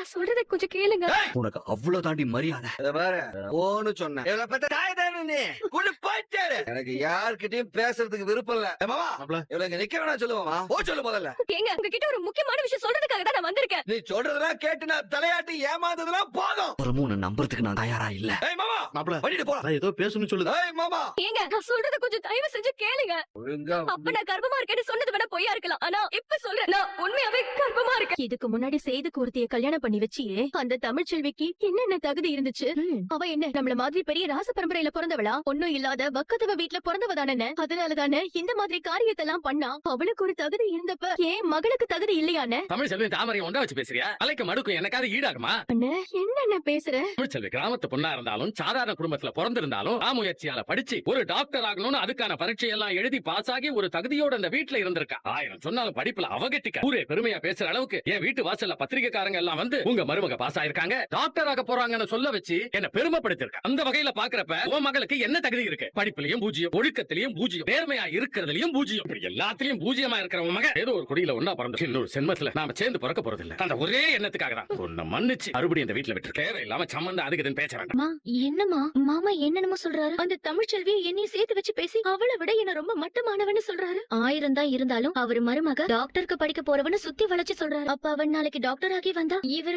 நான் சொல்றத கொஞ்சம் கேளுங்க. உனக்கு அவ்வளவு தாண்டி மரியாதை. இத பாரு, ஓன்னு சொன்னேன். இவளை பத்த தாய் தானே நீ. குடு போயிட்டாரு. எனக்கு யார்கிட்டயும் பேசுறதுக்கு விருப்பம் இல்ல. மாமா, இவளுக்கு நிக்க வேணாம் சொல்லுவாமா. போ சொல்லு முதல்ல. ஏங்க, உங்ககிட்ட ஒரு முக்கியமான விஷயம் சொல்றதுக்காக தான் நான் வந்திருக்கேன். நீ சொல்றதெல்லாம் கேட்டு நான் தலையாட்டி ஏமாந்ததெல்லாம் போதும். ஒரு மூணு நம்புறதுக்கு நான் தயாரா இல்ல. ஏய் மாமா, மாப்ள பண்ணிட்டு போ. ஏதோ பேசணும்னு சொல்லுது. ஏய் மாமா, ஏங்க, நான் சொல்றத கொஞ்சம் தயவு செஞ்சு கேளுங்க. ஒழுங்கா அப்ப நான் கர்ப்பமா இருக்கேன்னு சொன்னது வேணா பொய்யா இருக்கலாம். ஆனா இப்ப சொல்றேன், நான் உண்மையாவே கர்ப்பமா இருக்கேன். இதுக்கு முன்னாடி செய்து கூர்த்திய கல்யாணம் பண்ணி வச்சியே அந்த தமிழ்ச்செல்விக்கு என்னென்ன தகுதி இருந்துச்சு? அவ என்ன நம்மள மாதிரி பெரிய ராச பரம்பரையில பிறந்தவளா? ஒண்ணும் இல்லாத வக்கத்தவ வீட்டுல பிறந்தவ தானே. அதனாலதானே இந்த மாதிரி காரியத்தெல்லாம் பண்ணா. அவளுக்கு ஒரு தகுதி இருந்தப்ப ஏன் மகளுக்கு தகுதி இல்லையானே? தமிழ்ச்செல்வி தாமரை ஒன்றா வச்சு பேசுறியா? அலைக்க மடுக்கும் எனக்காவது ஈடாகுமா? என்ன பேசுற? தமிழ்ச்செல்வி கிராமத்து பொண்ணா இருந்தாலும் சாதாரண குடும்பத்துல பிறந்திருந்தாலும் முயற்சியால படிச்சு ஒரு டாக்டர் ஆகணும்னு அதுக்கான பரீட்சை எல்லாம் எழுதி பாஸ் ஆகி ஒரு தகுதியோட அந்த வீட்டுல இருந்திருக்கா. 1000 சொன்னாலும் படிப்புல அவகட்டிக்க ஊரே பெருமையா பேசுற அளவுக்கு என் வீட்டு வாசல்ல பத்திரிகைக்காரங்க எல்லாம் வந்து உங்க மருமக பாஸ் ஆயிருக்காங்க, டாக்டர் ஆக போறாங்கன்னு சொல்ல வச்சு என்ன பெருமைப்படுத்திருக்க. அந்த வகையில பாக்குறப்ப உன் மகளுக்கு என்ன தகுதி இருக்கு? படிப்புலயும் பூஜ்ஜியம், ஒழுக்கத்திலையும் பூஜ்ஜியம், நேர்மையா இருக்கிறதுலயும் பூஜ்ஜியம், எல்லாத்திலயும் பூஜ்ஜியமா இருக்கிற உன் மக ஏதோ ஒரு குடியில ஒன்னா பிறந்து இன்னொரு சென்மத்துல நாம சேர்ந்து பிறக்க போறது இல்ல. அந்த ஒரே எண்ணத்துக்காக தான் உன்னை மன்னிச்சு மறுபடியும் இந்த வீட்டுல விட்டு தேவை இல்லாம சம்பந்தம் அதுக்கு பேச வேண்டாம். என்னமா மாமா என்னென்னமோ சொல்றாரு? அந்த தமிழ்ச்செல்வி என்னையும் சேர்த்து வச்சு பேசி அவளை விட என்ன ரொம்ப மட்டமானவன்னு சொல்றாரு. 1000 தான் இருந்தாலும் அவர் மருமக டாக்டருக்கு படிக்க போறவன்னு சுத்தி வளைச்சு சொல்றாரு. அப்ப அவன் நாளைக்கு டாக்டர் ஆகி வந்தா இவர்